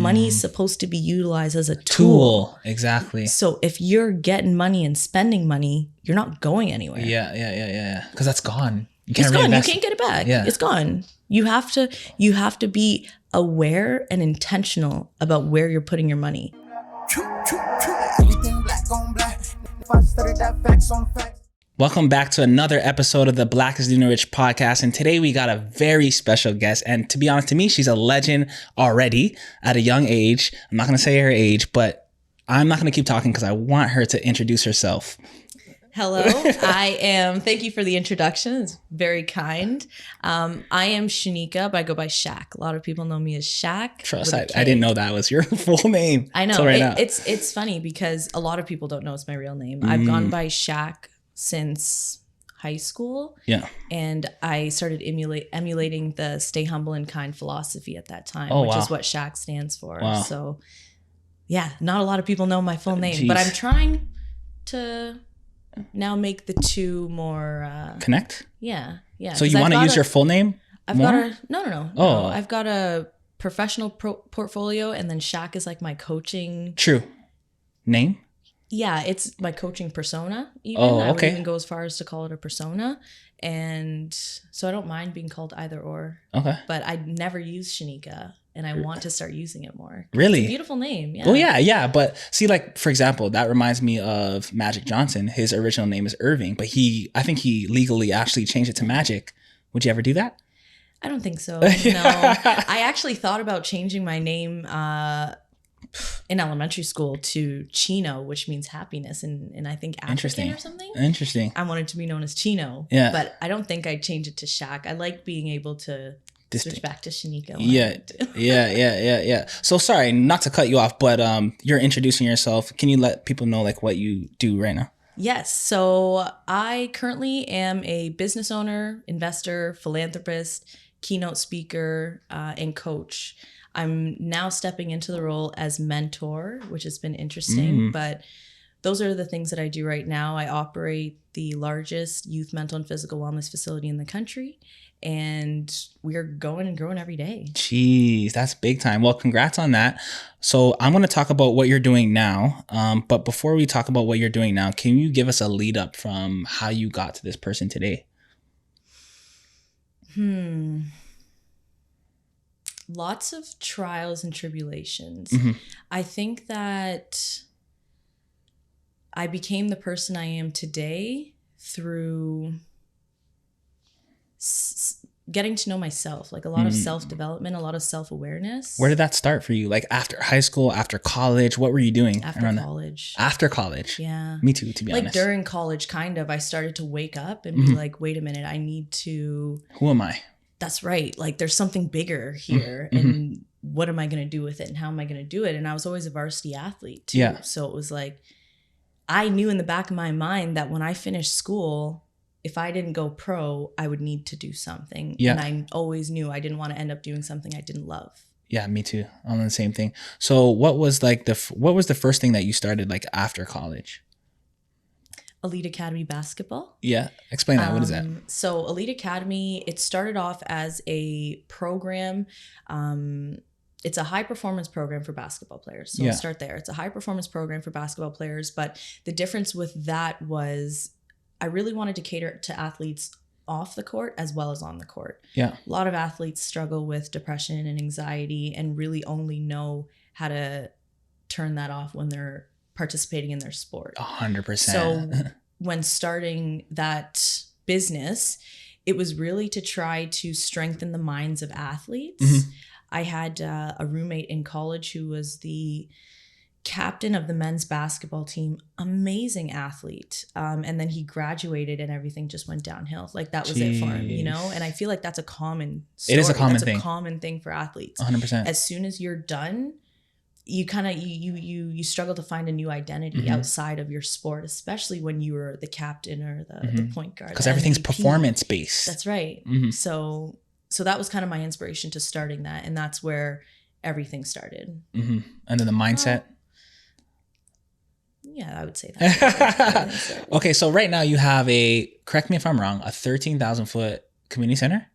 Money is supposed to be utilized as a tool. Exactly. So if you're getting money and spending money, you're not going anywhere. Yeah. Because that's gone. You It's gone. You can't get it back. Yeah. It's gone. You have to be aware and intentional about where you're putting your money. Welcome back to another episode of the Black is the New Rich podcast. And today we got a very special guest. And to be honest, to me, she's a legend already at a young age. I'm not going to say her age, but I'm not going to keep talking because I want her to introduce herself. Hello, thank you for the introduction. It's very kind. I am Shanika, but I go by Shaq. A lot of people know me as Shaq. Trust, I didn't know that was your full name. I know. It's funny because a lot of people don't know it's my real name. I've gone by Shaq since high school. Yeah. And I started emulating the stay humble and kind philosophy at that time, which is what Shaq stands for. Wow. So yeah, not a lot of people know my full name, Jeez. but I'm trying to now make the two more connect. Yeah. So you want to use your full name? No. I've got a professional portfolio, and then Shaq is like my coaching. True. Name? Yeah, it's my coaching persona. Even I would even go as far as to call it a persona, and so I don't mind being called either or. Okay. But I never use Shanika, and I want to start using it more. Really? It's a beautiful name. Yeah. Oh yeah. But see, like for example, that reminds me of Magic Johnson. His original name is Irving, but I think he legally actually changed it to Magic. Would you ever do that? I don't think so. No. I actually thought about changing my name in elementary school to Chino, which means happiness, and I think African or something. Interesting. I wanted to be known as Chino. Yeah. But I don't think I'd change it to Shaq. I like being able to switch back to Shanika. Yeah. So sorry, not to cut you off, but you're introducing yourself. Can you let people know like what you do right now? Yes. So I currently am a business owner, investor, philanthropist, keynote speaker, and coach. I'm now stepping into the role as mentor, which has been interesting, but those are the things that I do right now. I operate the largest youth mental and physical wellness facility in the country, and we're going and growing every day. Jeez, that's big time. Well, congrats on that. So I'm going to talk about what you're doing now. But before we talk about what you're doing now, can you give us a lead up from how you got to this person today? Lots of trials and tribulations. Mm-hmm. I think that I became the person I am today through getting to know myself, like a lot of self-development, a lot of self-awareness. Where did that start for you? Like after high school, after college, what were you doing? After college? Yeah. Me too, to be honest. Like during college, kind of, I started to wake up and be like, wait a minute, I need to... Who am I? That's right. Like there's something bigger here. And what am I going to do with it? And how am I going to do it? And I was always a varsity athlete too. Yeah. So it was like, I knew in the back of my mind that when I finished school, if I didn't go pro, I would need to do something. Yeah. And I always knew I didn't want to end up doing something I didn't love. Yeah, me too. I'm on the same thing. So what was the first thing that you started like after college? Elite Academy basketball. Yeah. Explain that. What is that? So Elite Academy, it started off as a program. It's a high performance program for basketball players. So I'll start there. It's a high performance program for basketball players. But the difference with that was I really wanted to cater to athletes off the court as well as on the court. Yeah. A lot of athletes struggle with depression and anxiety and really only know how to turn that off when they're participating in their sport. 100%. So when starting that business, it was really to try to strengthen the minds of athletes. I had a roommate in college who was the captain of the men's basketball team, amazing athlete. And then he graduated and everything just went downhill. Like that was it for him, you know? And I feel like that's a common story. It is a common that's thing. a common thing for athletes. 100%. As soon as you're done, you kind of you struggle to find a new identity outside of your sport, especially when you were the captain or the point guard. Because everything's performance based. That's right. So that was kind of my inspiration to starting that, and that's where everything started. And then the mindset. Yeah, I would say that. Okay, so right now you have correct me if I'm wrong, a 13,000 foot community center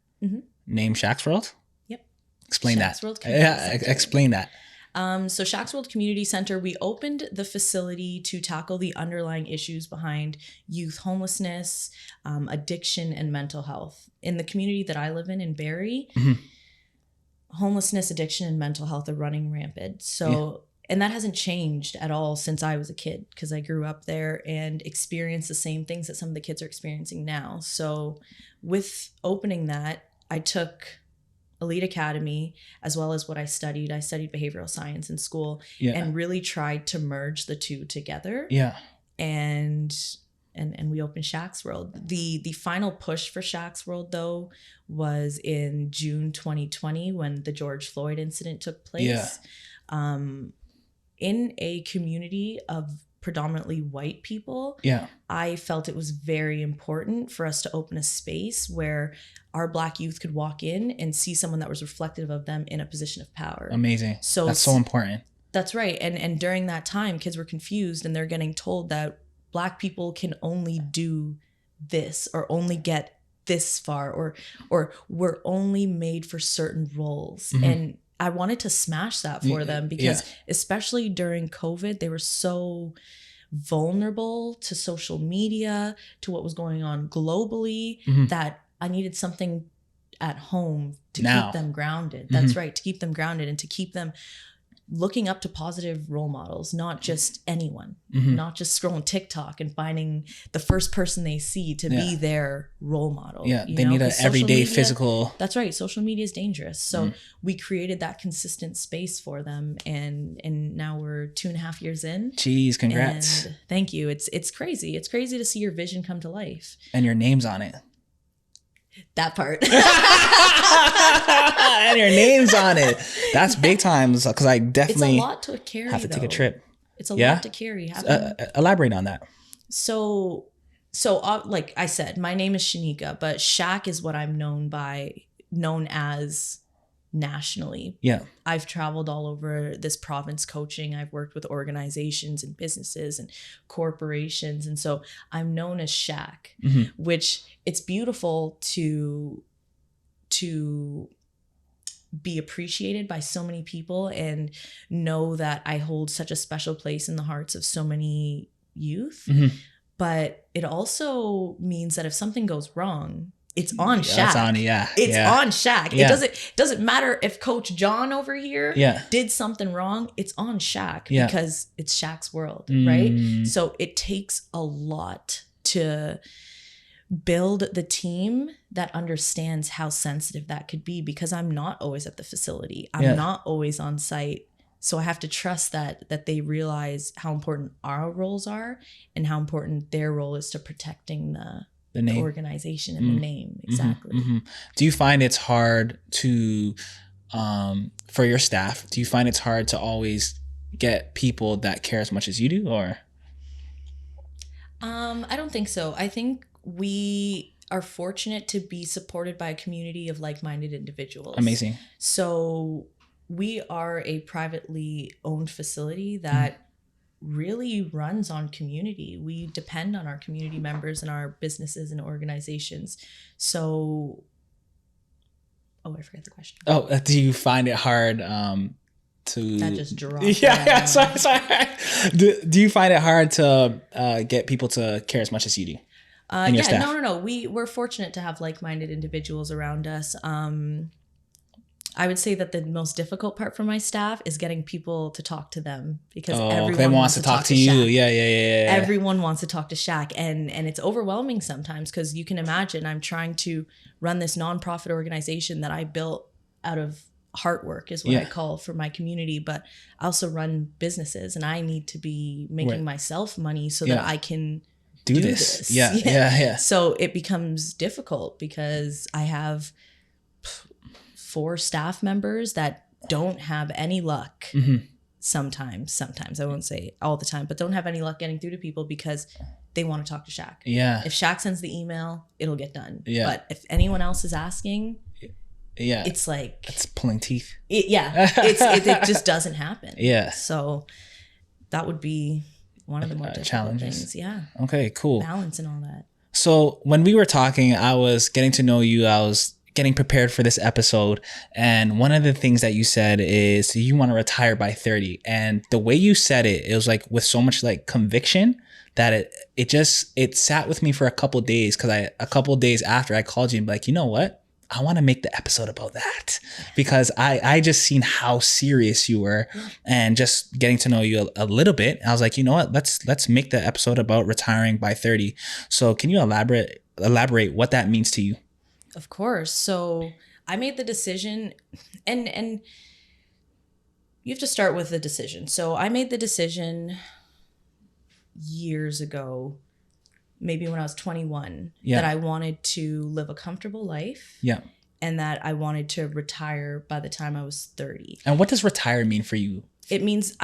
named Shaq's World. Yep. Explain Shaq's that. World Explain that. So Shaq's World Community Center, we opened the facility to tackle the underlying issues behind youth homelessness, addiction, and mental health. In the community that I live in Barrie, homelessness, addiction, and mental health are running rampant. So, and that hasn't changed at all since I was a kid, because I grew up there and experienced the same things that some of the kids are experiencing now. So with opening that, I took Elite Academy as well as what I studied. I studied behavioral science in school and really tried to merge the two together. And we opened Shaq's World. The final push for Shaq's World, though, was in June 2020 when the George Floyd incident took place. In a community of predominantly white people, I felt it was very important for us to open a space where our Black youth could walk in and see someone that was reflective of them in a position of power. Amazing. So that's so important. That's right. And during that time, kids were confused and they're getting told that Black people can only do this or only get this far or we're only made for certain roles. And I wanted to smash that for them because especially during COVID, they were so vulnerable to social media, to what was going on globally, that I needed something at home to keep them grounded. That's right. To keep them grounded and to keep them looking up to positive role models, not just anyone, not just scrolling TikTok and finding the first person they see to be their role model. They need an everyday physical. That's right. Social media is dangerous. So we created that consistent space for them. And now we're 2.5 years in. Jeez, congrats. And thank you. It's crazy. It's crazy to see your vision come to life. And your name's on it. That part. And your name's on it. That's big time. Because I definitely it's a lot to carry, have to take a trip. It's a lot to carry. Elaborate on that. So like I said, my name is Shanika, but Shaq is what I'm known as nationally. I've traveled all over this province coaching. I've worked with organizations and businesses and corporations. And so I'm known as Shaq, which it's beautiful to be appreciated by so many people and know that I hold such a special place in the hearts of so many youth. But it also means that if something goes wrong, it's on Shaq. It's on Shaq. It doesn't matter if Coach John over here did something wrong. It's on Shaq because it's Shaq's world, right? So it takes a lot to build the team that understands how sensitive that could be, because I'm not always at the facility. I'm not always on site. So I have to trust that they realize how important our roles are and how important their role is to protecting the organization and the name. Exactly. Do you find it's hard to, for your staff, do you find it's hard to always get people that care as much as you do, or? I don't think so. I think we are fortunate to be supported by a community of like-minded individuals. Amazing. So we are a privately owned facility that really runs on community. We depend on our community members and our businesses and organizations. So, I forgot the question. Do you find it hard to... That just dropped. Sorry. Do you find it hard to get people to care as much as you do? No. We're fortunate to have like-minded individuals around us. I would say that the most difficult part for my staff is getting people to talk to them, because everyone wants to talk to you. Yeah. Everyone wants to talk to Shaq, and it's overwhelming sometimes, because you can imagine I'm trying to run this nonprofit organization that I built out of heart work, is what I call, for my community, but I also run businesses and I need to be making myself money so that I can do this. Yeah. So it becomes difficult because I have 4 staff members that don't have any luck. Sometimes I won't say all the time, but don't have any luck getting through to people because they want to talk to Shaq. If Shaq sends the email, it'll get done. But if anyone else is asking, it's like, it's pulling teeth. It just doesn't happen. So that would be one of the more difficult challenges. Things. Okay, cool. Balance and all that. So when we were talking, I was getting to know you. I was getting prepared for this episode, and one of the things that you said is you want to retire by 30. And the way you said it was like with so much like conviction that it sat with me for a couple of days, because a couple of days after I called you and be like, you know what? I want to make the episode about that, because I just seen how serious you were, and just getting to know you a little bit. I was like, you know what? Let's make the episode about retiring by 30. So can you elaborate what that means to you? Of course. So I made the decision, and you have to start with the decision. So I made the decision years ago, maybe when I was 21, that I wanted to live a comfortable life. Yeah. And that I wanted to retire by the time I was 30. And what does retire mean for you? It means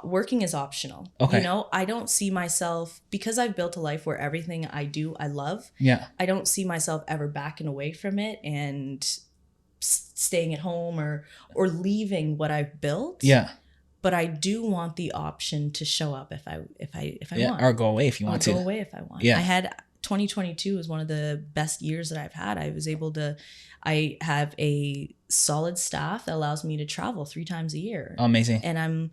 working is optional. Okay. You know, I don't see myself, because I've built a life where everything I do, I love. Yeah. I don't see myself ever backing away from it and staying at home or leaving what I've built. Yeah. But I do want the option to show up if I want. Or go away if you want to. Go away if I want. Yeah. I had 2022 was one of the best years that I've had. I have a solid staff that allows me to travel 3 times a year. Amazing. And I'm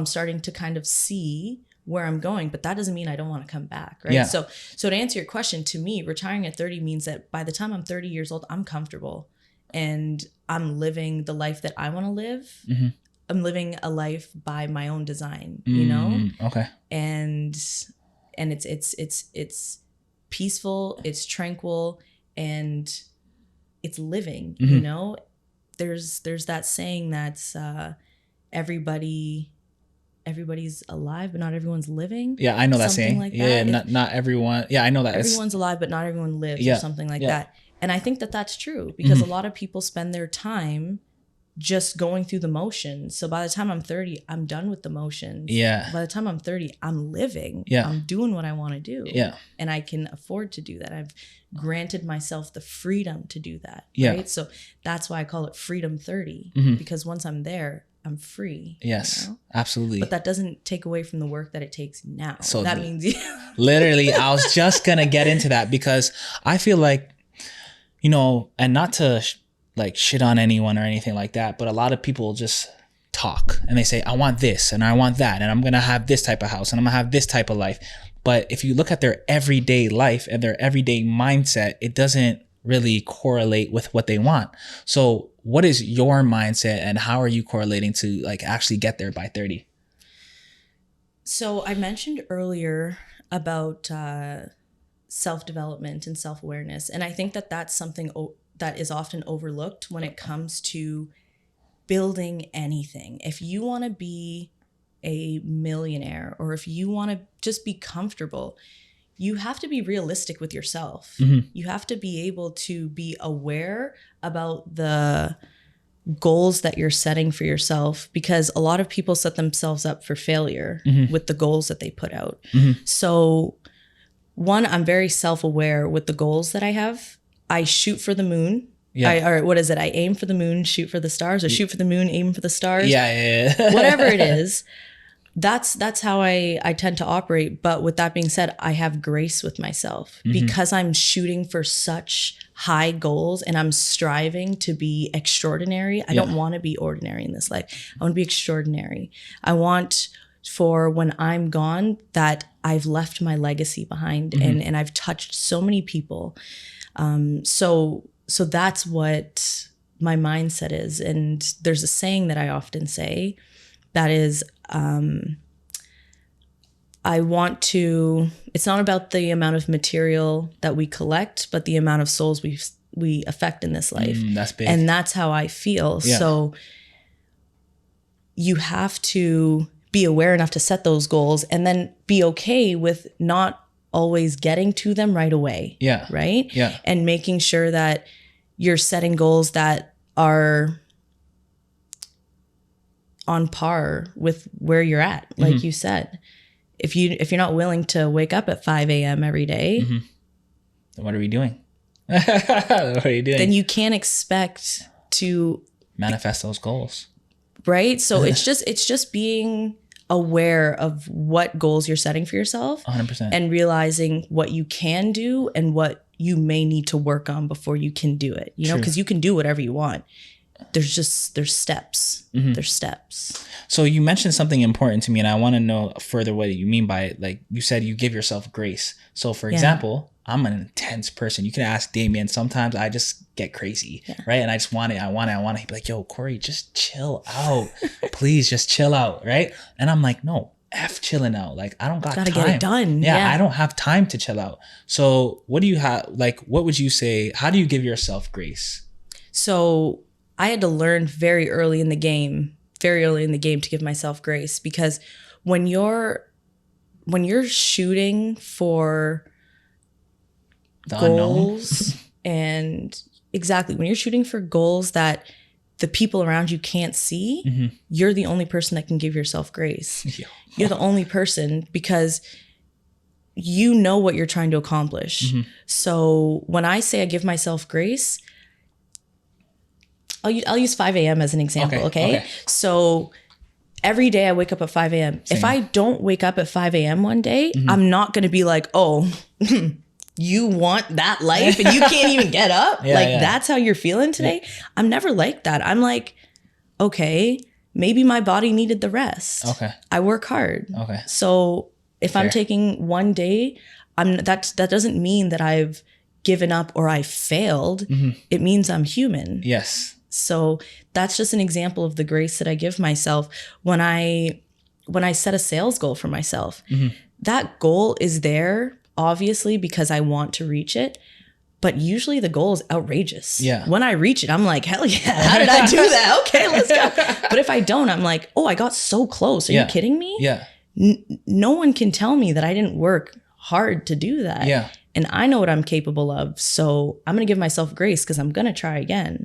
starting to kind of see where I'm going, but that doesn't mean I don't want to come back, right? Yeah. So to answer your question, to me, retiring at 30 means that by the time I'm 30 years old, I'm comfortable and I'm living the life that I want to live. Mm-hmm. I'm living a life by my own design, you know? Okay. And it's peaceful, it's tranquil, and it's living, you know? There's that saying that's everybody's alive, but not everyone's living. Yeah, I know that something saying. Like yeah, that. not everyone. Yeah, I know that. Everyone's alive, but not everyone lives, yeah, or something like that. And I think that that's true, because a lot of people spend their time just going through the motions. So by the time I'm 30, I'm done with the motions. Yeah. By the time I'm 30, I'm living. Yeah. I'm doing what I want to do. Yeah. And I can afford to do that. I've granted myself the freedom to do that. Yeah. Right. So that's why I call it Freedom 30, because once I'm there, I'm free. Yes, you know? absolutely. But that doesn't take away from the work that it takes now. So that means literally, I was just gonna get into that, because I feel like, you know, and not to like shit on anyone or anything like that, but a lot of people just talk and they say, I want this and I want that, and I'm gonna have this type of house and I'm gonna have this type of life. But if you look at their everyday life and their everyday mindset, it doesn't really correlate with what they want. So what is your mindset, and how are you correlating to like actually get there by 30? So I mentioned earlier about self-development and self-awareness. And I think that that's something that is often overlooked when it comes to building anything. If you want to be a millionaire, or if you want to just be comfortable, you have to be realistic with yourself. You have to be able to be aware about the goals that you're setting for yourself, because a lot of people set themselves up for failure with the goals that they put out. So one, I'm very self-aware with the goals that I have. I shoot for the moon. Yeah. Or what is it? I aim for the moon, shoot for the stars, or shoot for the moon, aim for the stars. Yeah. Whatever it is. That's how I tend to operate. But with that being said, I have grace with myself, because I'm shooting for such high goals and I'm striving to be extraordinary. I don't want to be ordinary in this life. I want to be extraordinary. I want for when I'm gone that I've left my legacy behind, and I've touched so many people. So that's what my mindset is. And there's a saying that I often say that is, it's not about the amount of material that we collect, but the amount of souls we affect in this life. That's big. And that's how I feel. Yeah. So you have to be aware enough to set those goals, and then be okay with not always getting to them right away. Yeah. Right? Yeah. And making sure that you're setting goals that are on par with where you're at. Like you said, if you're not willing to wake up at 5 a.m. every day, then what are we doing? What are you doing? Then you can't expect to manifest those goals. Right? So it's just being aware of what goals you're setting for yourself 100%. and realizing what you can do and what you may need to work on before you can do it, you know, because you can do whatever you want. There's steps. There's steps. So you mentioned something important to me, and I want to know further what you mean by it. Like you said, you give yourself grace. So for example, I'm an intense person. You can ask Damien. Sometimes I just get crazy, right? And I just want it. I want it. He'd be like, yo, Corey, just chill out. Please just chill out, right? And I'm like, no, F chilling out. Like, I don't got time. Gotta get it done. Yeah, I don't have time to chill out. So what do you have? Like, what would you say? How do you give yourself grace? So I had to learn very early in the game to give myself grace, because when you're shooting for the goals and exactly when you're shooting for goals that the people around you can't see, you're the only person that can give yourself grace. You're the only person, because you know what you're trying to accomplish. So when I say I give myself grace, I'll use 5 a.m. as an example, okay? So every day I wake up at 5 a.m. If I don't wake up at 5 a.m. one day, I'm not going to be like, oh, you want that life and you can't even get up? That's how you're feeling today? I'm never like that. I'm like, okay, maybe my body needed the rest. I work hard. So if I'm taking one day, that doesn't mean that I've given up or I failed. It means I'm human. Yes. So that's just an example of the grace that I give myself when I set a sales goal for myself. That goal is there, obviously, because I want to reach it. But usually the goal is outrageous. When I reach it, I'm like, hell yeah, how did I do that? Okay, let's go. But if I don't, I'm like, oh, I got so close. Are you kidding me? No one can tell me that I didn't work hard to do that. And I know what I'm capable of. So I'm going to give myself grace, because I'm going to try again.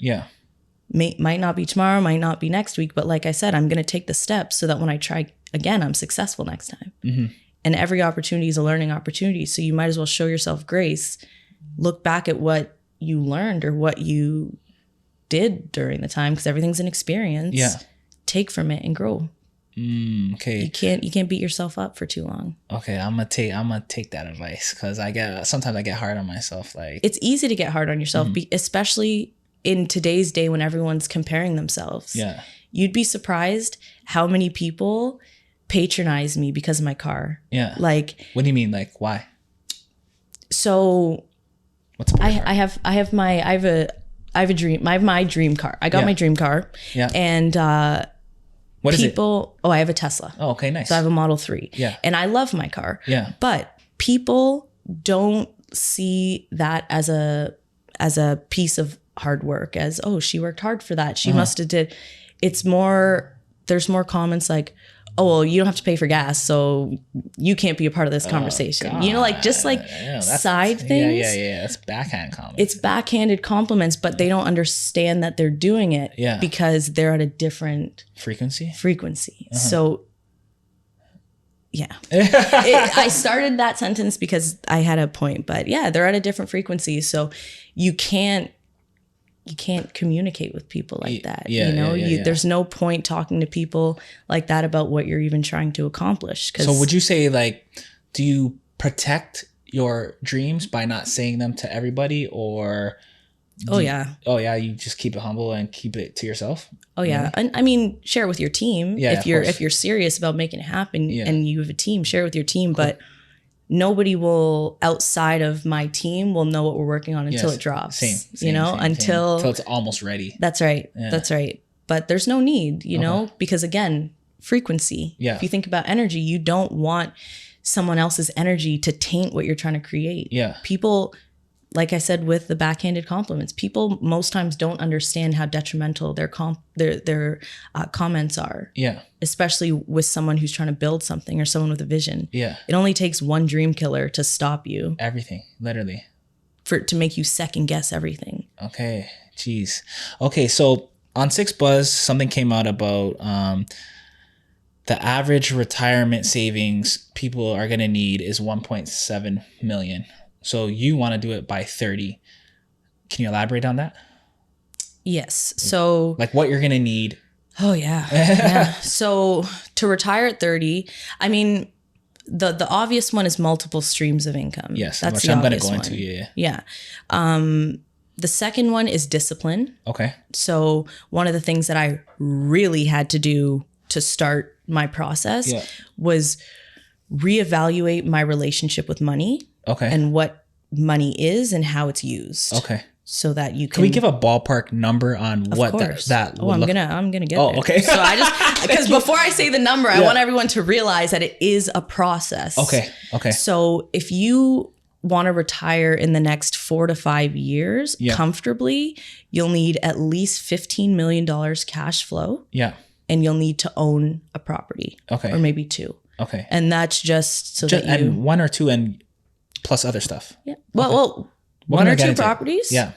Might not be tomorrow, might not be next week. But like I said, I'm going to take the steps so that when I try again, I'm successful next time. And every opportunity is a learning opportunity. So you might as well show yourself grace. Look back at what you learned or what you did during the time, because everything's an experience. Take from it and grow. Okay. You can't beat yourself up for too long. Okay, I'm gonna take that advice, because sometimes I get hard on myself. Like, it's easy to get hard on yourself, especially in today's day when everyone's comparing themselves. You'd be surprised how many people patronize me because of my car. Like, what do you mean? Like, why? So what's I have a dream. I have my dream car. I got my dream car. And what is it? Oh, I have a Tesla. Oh, okay, nice. So I have a Model 3. And I love my car. But people don't see that as a piece of hard work, as, oh, she worked hard for that. She must have did. It's more, there's more comments like, oh, well, you don't have to pay for gas, so you can't be a part of this conversation. God. You know, like, just like side things. Yeah. That's backhand comments. It's backhanded compliments, but they don't understand that they're doing it because they're at a different frequency. So I started that sentence because I had a point, but yeah, they're at a different frequency. So you can't communicate with people like that. There's no point talking to people like that about what you're even trying to accomplish. So would you say, like, do you protect your dreams by not saying them to everybody, or you just keep it humble and keep it to yourself? And I mean, share it with your team. If you're serious about making it happen and you have a team, share it with your team. Cool. But nobody will, outside of my team, will know what we're working on until it drops. Same, until it's almost ready. That's right. That's right. But there's no need, because again, frequency. If you think about energy, you don't want someone else's energy to taint what you're trying to create. People, like I said, with the backhanded compliments, people most times don't understand how detrimental their comments are. Especially with someone who's trying to build something, or someone with a vision. It only takes one dream killer to stop you. Everything, literally. To make you second guess everything. Okay, jeez. Okay, so on 6 Buzz, something came out about the average retirement savings people are going to need is 1.7 million. So you want to do it by 30. Can you elaborate on that? Yes. So, like, what you're going to need. Oh, yeah. So to retire at 30, I mean, the obvious one is multiple streams of income. Yes, that's which the I'm going to obvious go one. into. Yeah. Yeah. The second one is discipline. Okay. So one of the things that I really had to do to start my process was reevaluate my relationship with money. Okay. And what money is and how it's used. Okay. So that you can. Can we give a ballpark number on what that I'm gonna get there. Okay. So I just, because before I say the number, I want everyone to realize that it is a process. Okay. Okay. So if you want to retire in the next 4 to 5 years comfortably, you'll need at least $15 million cash flow. Yeah. And you'll need to own a property. Okay. Or maybe 2. Okay. And that's just so that you. And 1 or 2 and plus other stuff. Yeah. Well, 1 or 2 properties. Yeah.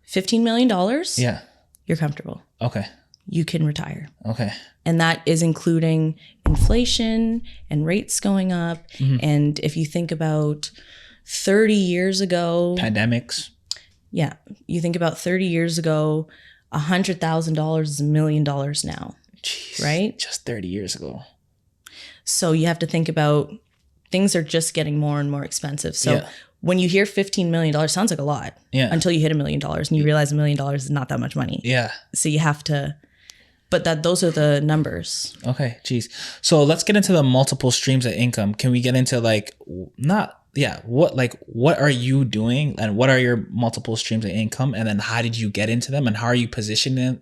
$15 million. Yeah. You're comfortable. Okay. You can retire. Okay. And that is including inflation and rates going up. Mm-hmm. And if you think about 30 years ago. Pandemics. Yeah. You think about 30 years ago, $100,000 is $1 million now. Jeez, right? Just 30 years ago. So you have to think about things are just getting more and more expensive. So when you hear $15 million, sounds like a lot until you hit $1 million and you realize $1 million is not that much money. Yeah. So you have to, but those are the numbers. Okay. Geez. So let's get into the multiple streams of income. Can we get into what are you doing and what are your multiple streams of income? And then how did you get into them and how are you positioning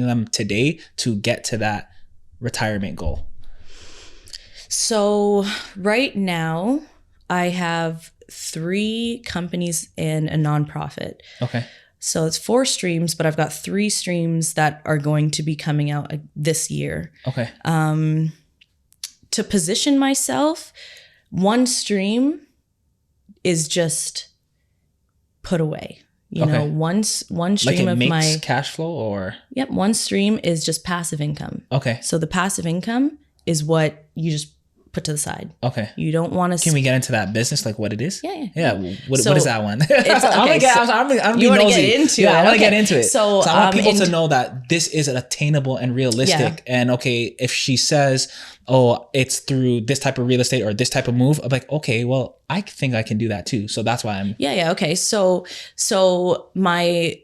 them today to get to that retirement goal? So right now I have 3 companies and a nonprofit. Okay. So it's 4 streams, but I've got 3 streams that are going to be coming out this year. Okay. To position myself, one stream is just put away. You know, one stream like it of makes my cash flow or? Yep. One stream is just passive income. Okay. So the passive income is what you just put to the side. Okay. You don't want to. Can we get into that business, like what it is? Yeah. What is that one? It's, okay, I'm gonna get into it. I want to get into it. So I want people to know that this is attainable and realistic. And okay, if she says, "Oh, it's through this type of real estate or this type of move," I'm like, okay, well, I think I can do that too. So that's why I'm. Yeah. Okay. So my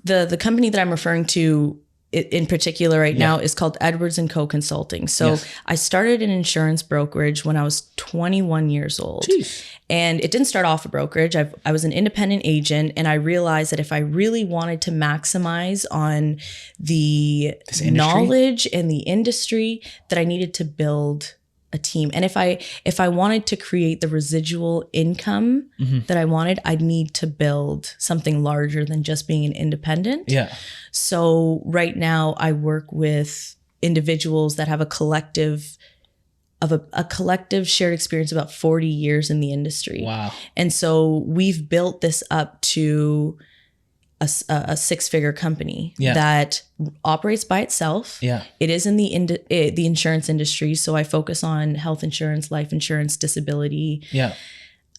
the company that I'm referring to in particular right now is called Edwards & Co. Consulting. So I started an insurance brokerage when I was 21 years old. Jeez. And it didn't start off a brokerage. I was an independent agent, and I realized that if I really wanted to maximize on the knowledge and the industry, that I needed to build a team. And if I wanted to create the residual income that I wanted, I'd need to build something larger than just being an independent. Yeah. So right now I work with individuals that have a collective shared experience of about 40 years in the industry. Wow. And so we've built this up to a 6-figure company that operates by itself. Yeah. It is in the insurance industry. So I focus on health insurance, life insurance, disability. Yeah.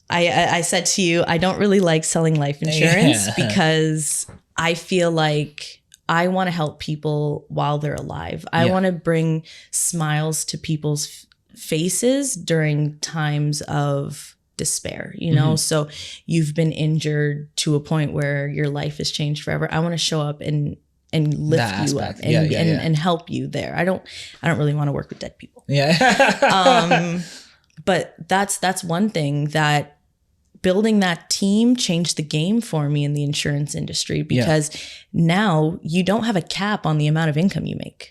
I said to you, I don't really like selling life insurance because I feel like I want to help people while they're alive. I want to bring smiles to people's faces during times of despair, you know? So you've been injured to a point where your life has changed forever. I want to show up and lift you up and help you there. I don't really want to work with dead people. Yeah. But that's one thing that building that team changed the game for me in the insurance industry, because now you don't have a cap on the amount of income you make.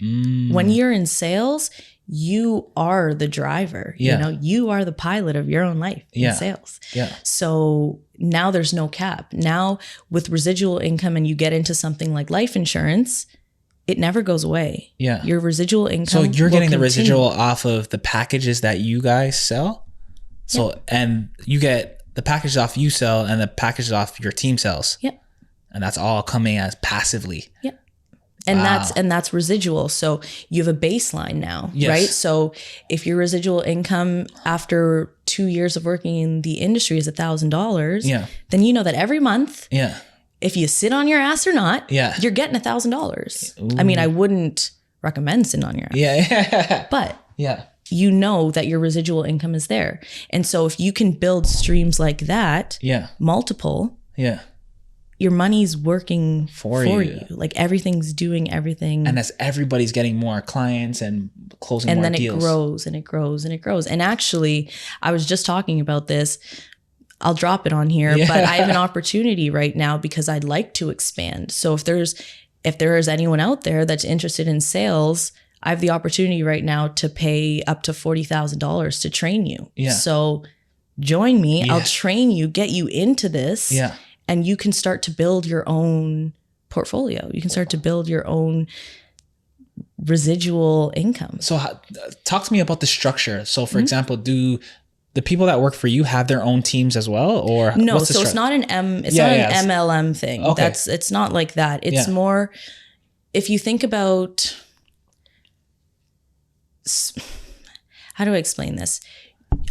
When you're in sales, you are the driver. You know, you are the pilot of your own life in sales. So now there's no cap. Now with residual income, and you get into something like life insurance, it never goes away. Your residual income. So you're getting the residual off of the packages that you guys sell. So and you get the packages off you sell and the packages off your team sells. And that's all coming as passively. And that's residual. So you have a baseline now, right? So if your residual income after 2 years of working in the industry is $1,000, then you know that every month, if you sit on your ass or not, you're getting $1,000. I mean, I wouldn't recommend sitting on your ass. But you know that your residual income is there. And so if you can build streams like that, multiple, your money's working for you. Like everything's doing everything. And as everybody's getting more clients and closing more deals. And then it grows and it grows and it grows. And actually, I was just talking about this. I'll drop it on here, but I have an opportunity right now because I'd like to expand. So if there is anyone out there that's interested in sales, I have the opportunity right now to pay up to $40,000 to train you. So join me. I'll train you, get you into this. And you can start to build your own portfolio. You can start to build your own residual income. So talk to me about the structure. So for example, do the people that work for you have their own teams as well, or no? So it's not an MLM thing. Okay. It's not like that. It's more, if you think about, how do I explain this?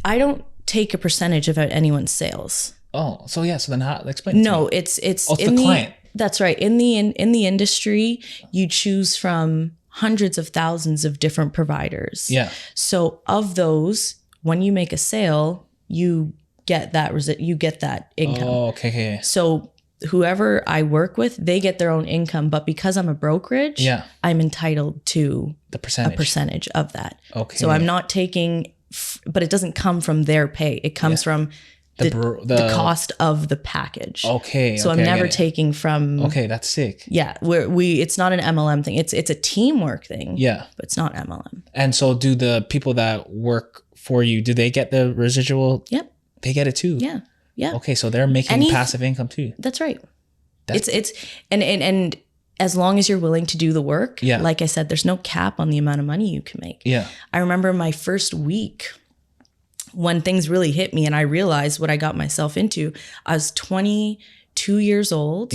I don't take a percentage of anyone's sales. Oh, so so then how, explain it to me. It's in the client. That's right. In the industry, you choose from hundreds of thousands of different providers. So of those, when you make a sale, you get that income. Oh, okay. So whoever I work with, they get their own income, but because I'm a brokerage, I'm entitled to a percentage of that. Okay. So I'm not taking, but it doesn't come from their pay. It comes from the cost of the package. Okay. So I'm never taking from. Okay, that's sick. Yeah, it's not an MLM thing. It's a teamwork thing. Yeah, but it's not MLM. And so, do the people that work for you, do they get the residual? Yep, they get it too. Yeah. Okay, so they're making passive income too. That's right. It's and as long as you're willing to do the work. Like I said, there's no cap on the amount of money you can make. I remember my first week, when things really hit me and I realized what I got myself into. I was 22 years old.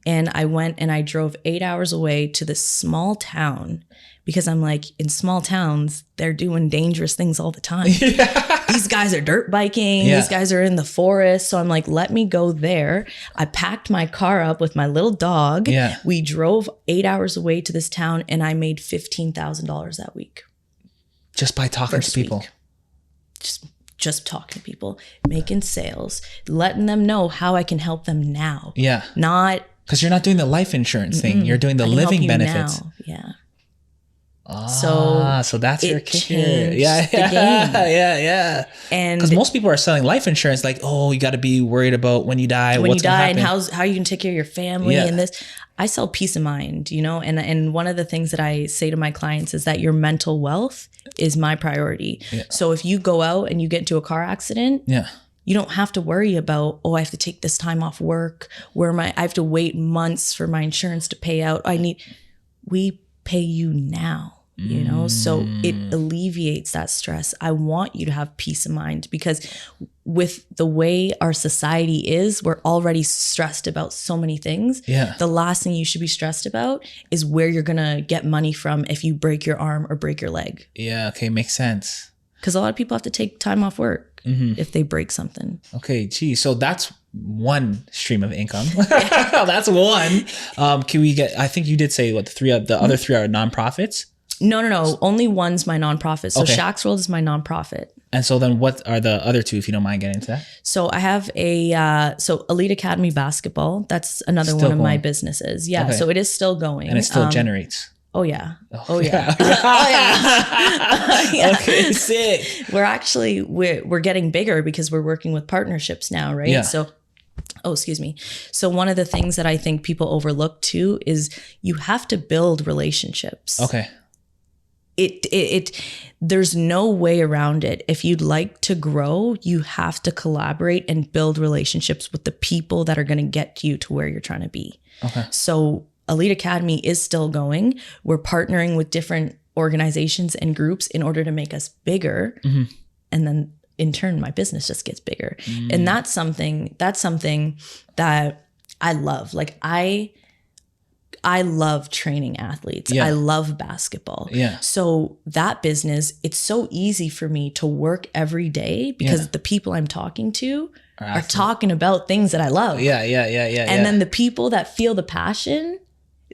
And I went and I drove 8 hours away to this small town because I'm like, in small towns, they're doing dangerous things all the time. These guys are dirt biking. These guys are in the forest. So I'm like, let me go there. I packed my car up with my little dog. We drove 8 hours away to this town and I made $15,000 that week. Just by talking to people. Week. Just talking to people, making sales, letting them know how I can help them now. Not because you're not doing the life insurance thing. You're doing the living benefits. Now. So that's your kicker. Yeah. And because most people are selling life insurance, like, oh, you got to be worried about when you die, and how you can take care of your family and this. I sell peace of mind, and one of the things that I say to my clients is that your mental wealth is my priority. So if you go out and you get into a car accident, you don't have to worry about, I have to take this time off work, I have to wait months for my insurance to pay out. We pay you now. So it alleviates that stress. I want you to have peace of mind because with the way our society is, we're already stressed about so many things. The last thing you should be stressed about is where you're going to get money from if you break your arm or break your leg. Okay. Makes sense. Because a lot of people have to take time off work if they break something. Okay. Geez. So that's one stream of income. That's one. Can we get, I think you did say the other three are nonprofits? No. Only one's my nonprofit. So Shaq's World is my nonprofit. And so then what are the other two, if you don't mind getting into that? So I have Elite Academy Basketball. That's another still one of my businesses. Yeah. Okay. So it is still going. And it still generates. Oh yeah. Yeah. Okay, sick. We're getting bigger because we're working with partnerships now, right? So excuse me. So one of the things that I think people overlook too is you have to build relationships. Okay. There's no way around it. If you'd like to grow, you have to collaborate and build relationships with the people that are going to get you to where you're trying to be. Okay. So Elite Academy is still going. We're partnering with different organizations and groups in order to make us bigger. And then in turn, my business just gets bigger. And that's something that I love. Like I love training athletes. I love basketball. So that business, it's so easy for me to work every day because the people I'm talking to are talking about things that I love. And then the people that feel the passion,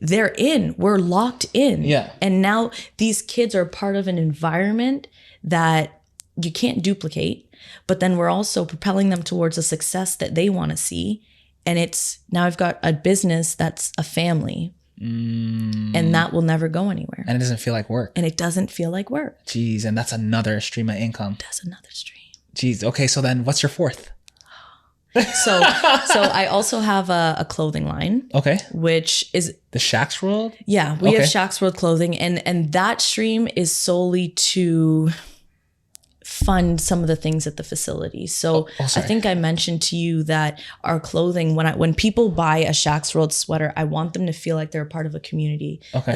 we're locked in. Yeah. And now these kids are part of an environment that you can't duplicate, but then we're also propelling them towards a success that they want to see. And it's now I've got a business that's a family. And that will never go anywhere. And it doesn't feel like work. And it doesn't feel like work. Jeez, and that's another stream of income. That's another stream. Jeez, okay, so then what's your fourth? So I also have a clothing line. Okay. Which is the Shaq's World? Yeah, we have Shaq's World clothing, and that stream is solely to fund some of the things at the facility. So I think I mentioned to you that our clothing, when people buy a Shaq's World sweater, I want them to feel like they're a part of a community. Okay.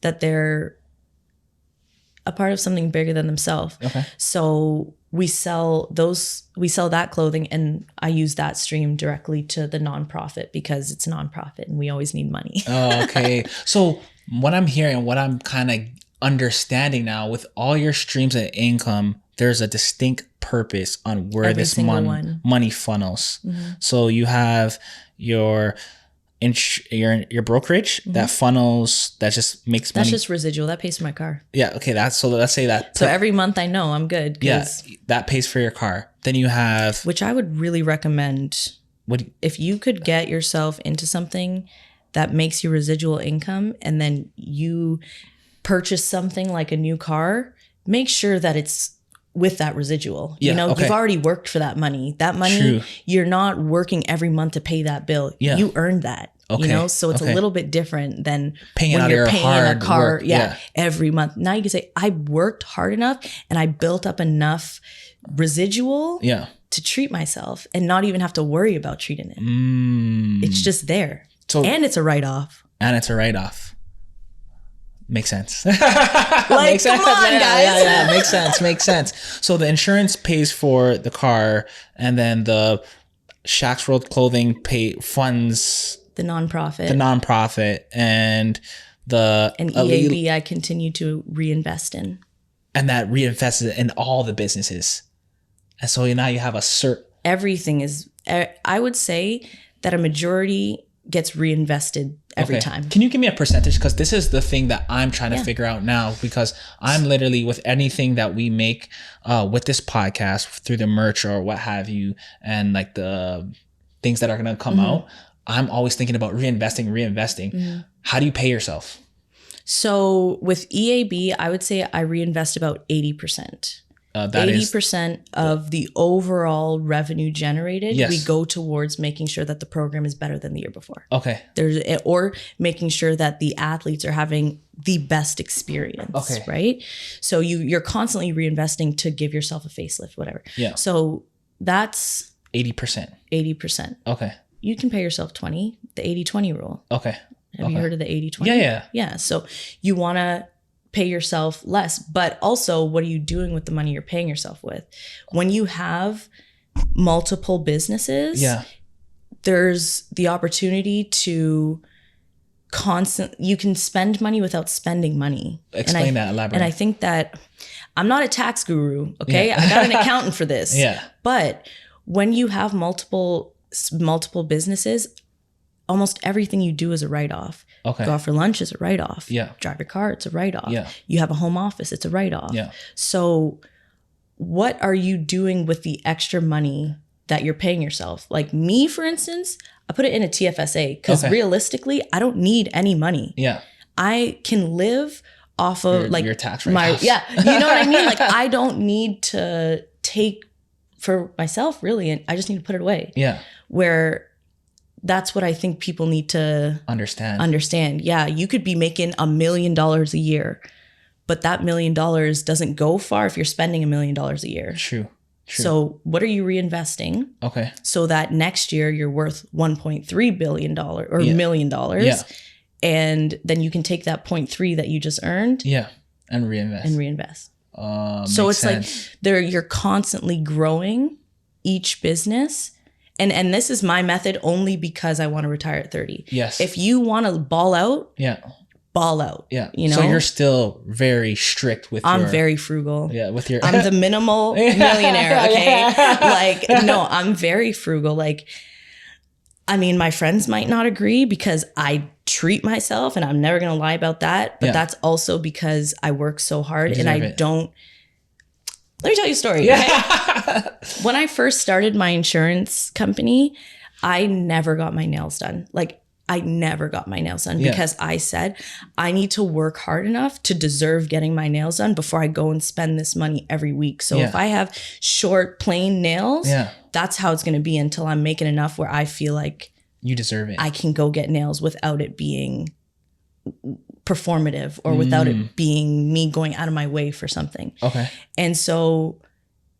That they're a part of something bigger than themselves. Okay. So we sell that clothing, and I use that stream directly to the nonprofit because it's a nonprofit and we always need money. Oh, okay. So what I'm hearing, what I'm kind of understanding now, with all your streams of income, there's a distinct purpose on where this money funnels. Mm-hmm. So you have your brokerage that funnels, that just makes money. That's just residual. That pays for my car. Yeah. Okay. Let's say that. So every month I know I'm good. Yeah. That pays for your car. Then you have, which I would really recommend. If you could get yourself into something that makes you residual income, and then you purchase something like a new car, make sure that it's with that residual. Yeah, you've already worked for that money. True. You're not working every month to pay that bill. Yeah. You earned that. Okay. So it's a little bit different than paying when you're paying a car work. Yeah, every month. Now you can say, I worked hard enough and I built up enough residual to treat myself and not even have to worry about treating it. It's just there. And it's a write-off. Makes sense. Come on, guys. Yeah. Makes sense. So the insurance pays for the car, and then the Shaq's World clothing funds the nonprofit, and EAB I continue to reinvest in. And that reinvested in all the businesses. And so now you have everything is, I would say that a majority gets reinvested every time. Can you give me a percentage? Because this is the thing that I'm trying to figure out now, because I'm literally, with anything that we make with this podcast, through the merch or what have you, and like the things that are going to come out, I'm always thinking about reinvesting. How do you pay yourself? So with EAB, I would say I reinvest about 80%. 80% of the overall revenue generated, we go towards making sure that the program is better than the year before. Okay. Or making sure that the athletes are having the best experience. Okay. Right? So you're constantly reinvesting to give yourself a facelift, whatever. Yeah. So that's 80%. 80%. Okay. You can pay yourself 20, the 80-20 rule. Okay. Have you heard of the 80-20? Yeah. Yeah. So you want to pay yourself less, but also, what are you doing with the money you're paying yourself with? When you have multiple businesses, there's the opportunity to you can spend money without spending money. Explain that, elaborate. And I think that I'm not a tax guru, okay? I got an accountant for this. Yeah. But when you have multiple businesses, almost everything you do is a write-off. Okay. Go out for lunch is a write-off. Yeah. Drive your car, it's a write-off. Yeah. You have a home office, it's a write-off. Yeah. So what are you doing with the extra money that you're paying yourself? Like me, for instance, I put it in a TFSA because realistically, I don't need any money. Yeah. I can live off of your tax write-offs. you know what I mean? Like I don't need to take for myself really, and I just need to put it away. Yeah. Where that's what I think people need to understand. Yeah, you could be making $1 million a year, but that $1 million doesn't go far if you're spending $1 million a year. True. So what are you reinvesting? Okay. So that next year you're worth $1.3 billion or $1 million. Yeah. And then you can take that 0.3 that you just earned. Yeah. And reinvest. So it's sense. Like you're constantly growing each business. And this is my method only because I want to retire at 30. Yes. If you want to ball out, ball out. Yeah. You know? So you're still very strict with I'm very frugal. Yeah, with your I'm the minimal millionaire, okay? Like, no, I'm very frugal. Like, I mean, my friends might not agree because I treat myself, and I'm never going to lie about that. But that's also because I work so hard and I don't. Let me tell you a story. Okay? When I first started my insurance company, I never got my nails done. Like, I never got my nails done because I said, I need to work hard enough to deserve getting my nails done before I go and spend this money every week. So if I have short, plain nails, that's how it's going to be until I'm making enough where I feel like you deserve it. I can go get nails without it being performative or without it being me going out of my way for something. Okay. And so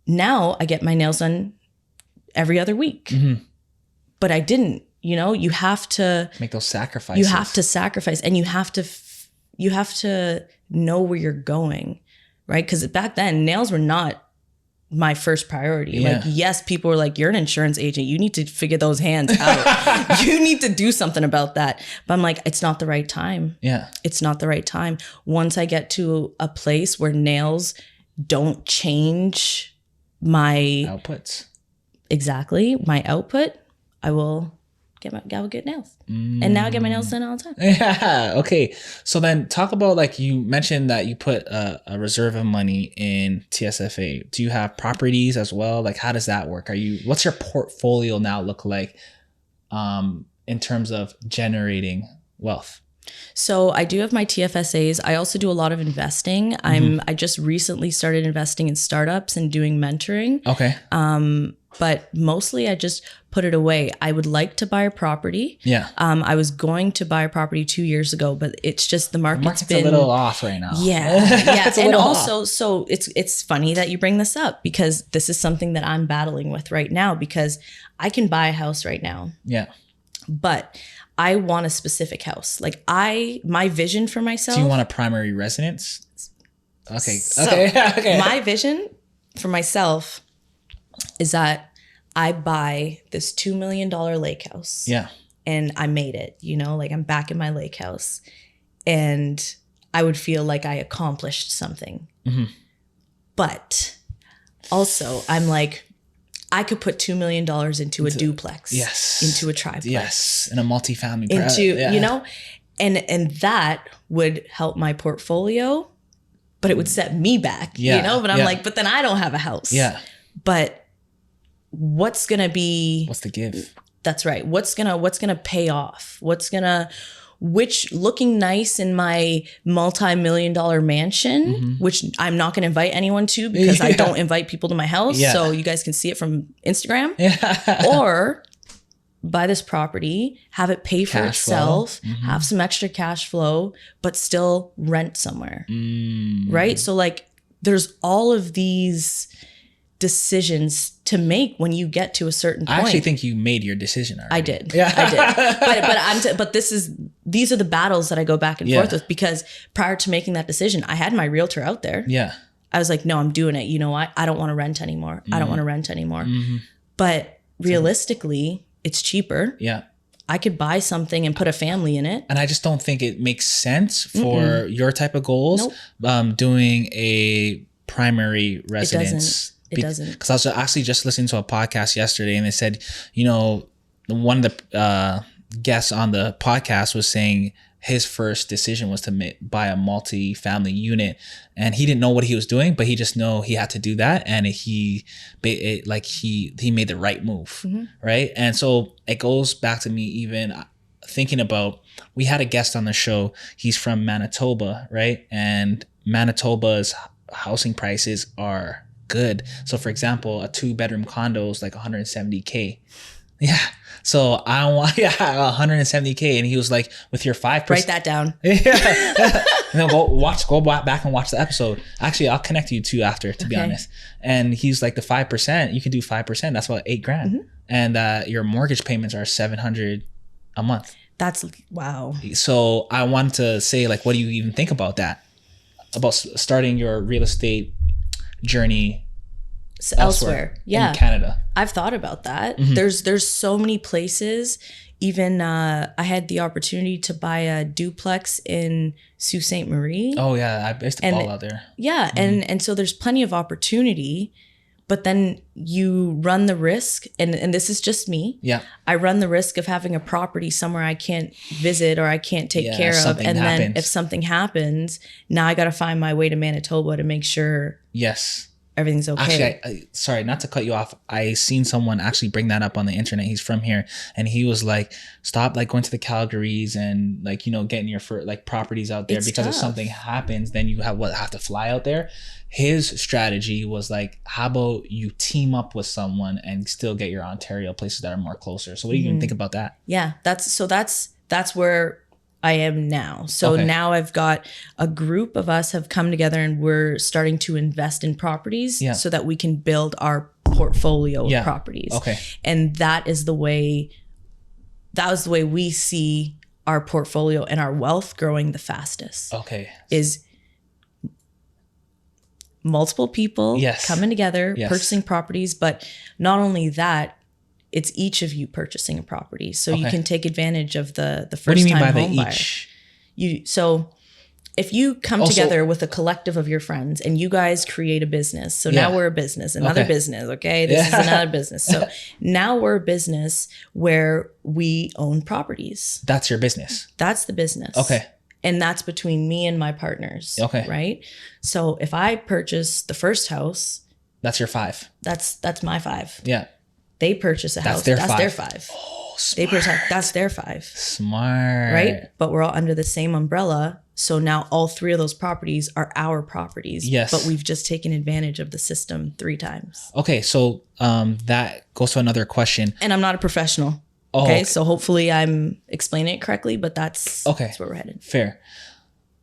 now I get my nails done every other week. But I didn't, you know, you have to make those sacrifices. You have to sacrifice, and you have to know where you're going, right? Because back then nails were not my first priority. Like, yes, people were like, you're an insurance agent. You need to figure those hands out. You need to do something about that. But I'm like, it's not the right time. Yeah. It's not the right time. Once I get to a place where nails don't change my outputs. Exactly. My output, I will get nails. And now I get my nails done all the time. Yeah. Okay. So then talk about, like, you mentioned that you put a reserve of money in TSFA. Do you have properties as well? Like, how does that work? What's your portfolio now look like in terms of generating wealth? So I do have my TFSAs. I also do a lot of investing. I just recently started investing in startups and doing mentoring. Okay. But mostly I just put it away. I would like to buy a property. Yeah. I was going to buy a property 2 years ago, but it's just the market's been a little off right now. Yeah. Yeah. And also, so it's funny that you bring this up, because this is something that I'm battling with right now, because I can buy a house right now. Yeah. But I want a specific house. Like, my vision for myself. Do you want a primary residence? Okay. So Okay. My vision for myself is that I buy this $2 million lake house. Yeah. And I made it, you know, like, I'm back in my lake house, and I would feel like I accomplished something. But also I'm like, I could put $2 million into a duplex, into a triplex, and a multifamily, you know, and that would help my portfolio, but it would set me back, you know. But I'm like, but then I don't have a house. Yeah. But what's gonna the give? That's right. What's gonna pay off? Which looking nice in my multi-million-dollar mansion, which I'm not going to invite anyone to, because I don't invite people to my house. So you guys can see it from Instagram. Or buy this property, have it pay for itself, have some extra cash flow, but still rent somewhere. Right? So, like, there's all of these decisions to make when you get to a certain point. I actually think you made your decision already. I did. Yeah. I did. But these are the battles that I go back and forth with, because prior to making that decision, I had my realtor out there. Yeah. I was like, no, I'm doing it. You know what? I don't want to rent anymore. I don't want to rent anymore. But realistically, it's cheaper. Yeah. I could buy something and put a family in it. And I just don't think it makes sense for your type of goals. Doing a primary residence. It doesn't. Because I was actually just listening to a podcast yesterday, and they said, you know, one of the guests on the podcast was saying his first decision was to buy a multi-family unit, and he didn't know what he was doing, but he just know he had to do that, and he made the right move, right? And so it goes back to me even thinking about, we had a guest on the show. He's from Manitoba, right? And Manitoba's housing prices are good. So for example, a 2-bedroom condo is like $170K. Yeah. So I want $170K, and he was like, with your 5%. Write that down. No, go back and watch the episode. Actually, I'll connect you two after, to be honest. And he's like, the 5%, you can do 5%. That's about $8,000, and your mortgage payments are $700 a month. That's wow. So I wanted to say, like, what do you even think about that? About starting your real estate journey elsewhere in Canada? I've thought about that. There's so many places. Even I had the opportunity to buy a duplex in Sault Ste. Marie. Oh yeah, I used to ball out there. Yeah, and so there's plenty of opportunity, But then you run the risk, and this is just me. Yeah. I run the risk of having a property somewhere I can't visit or I can't take care of. And then if something happens, now I got to find my way to Manitoba to make sure everything's okay. Actually, I sorry, not to cut you off. I seen someone actually bring that up on the internet. He's from here, and he was like, stop like going to the Calgarys and like, you know, getting your like properties out there, because if something happens, then you have to fly out there. His strategy was like, how about you team up with someone and still get your Ontario places that are more closer? So what do you even think about that? Yeah, that's where I am now. So now I've got a group of us have come together and we're starting to invest in properties so that we can build our portfolio of properties. Okay. And that was the way we see our portfolio and our wealth growing the fastest. Okay. Is multiple people coming together, purchasing properties, but not only that, it's each of you purchasing a property. So you can take advantage of the first time home buyer. What do you mean by the each? So if you come together with a collective of your friends and you guys create a business. So now we're a business, another business. Okay. This is another business. So now we're a business where we own properties. That's your business. That's the business. Okay. And that's between me and my partners. Okay. Right. So if I purchase the first house, that's your 5. That's my 5. Yeah. They purchase a house. That's their 5. Oh, smart. They purchase. That's their 5. Smart. Right. But we're all under the same umbrella. So now all 3 of those properties are our properties. Yes. But we've just taken advantage of the system 3 times. Okay. So that goes to another question. And I'm not a professional. Oh, okay. So hopefully I'm explaining it correctly, but that's where we're headed. Fair.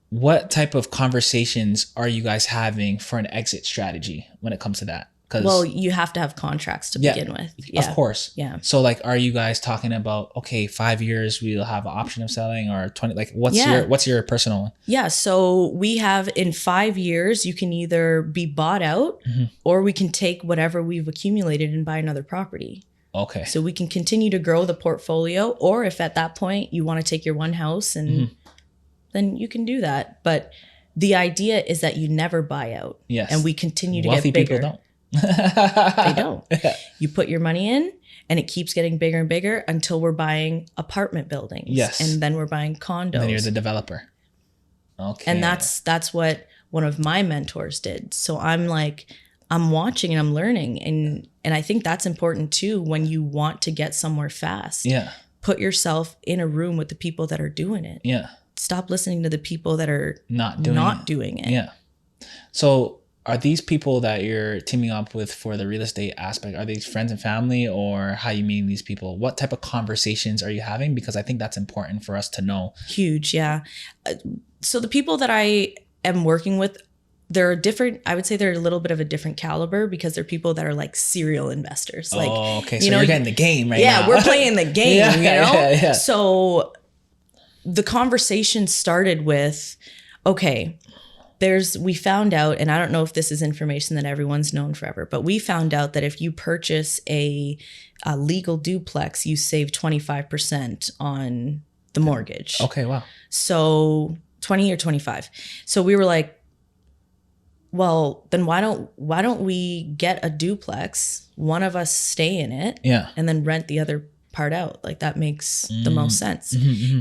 What type of conversations are you guys having for an exit strategy when it comes to that? Well, you have to have contracts to begin with. Yeah. Of course. Yeah. So like, are you guys talking about, okay, 5 years, we'll have an option of selling, or 20, like what's your personal one? Yeah. So we have in 5 years, you can either be bought out or we can take whatever we've accumulated and buy another property. Okay. So we can continue to grow the portfolio, or if at that point you want to take your one house and then you can do that. But the idea is that you never buy out. Yes. And we continue to get bigger. People don't. They don't. You put your money in and it keeps getting bigger and bigger until we're buying apartment buildings. Yes. And then we're buying condos. And then you're the developer. Okay. And that's what one of my mentors did. So I'm watching and I'm learning. And I think that's important too when you want to get somewhere fast. Yeah. Put yourself in a room with the people that are doing it. Yeah. Stop listening to the people that are not doing it. Yeah. So are these people that you're teaming up with for the real estate aspect, are these friends and family, or how you meet these people? What type of conversations are you having? Because I think that's important for us to know. Huge. Yeah. So the people that I am working with, they're different. I would say they're a little bit of a different caliber because they're people that are like serial investors. Like, okay. So you're getting the game right now. Yeah, we're playing the game, Yeah. So the conversation started with, okay, we found out, and I don't know if this is information that everyone's known forever, but we found out that if you purchase a legal duplex, you save 25% on the mortgage. Okay, wow. So 20 or 25. So we were like, well, then why don't we get a duplex, one of us stay in it, and then rent the other part out? Like that makes the most sense.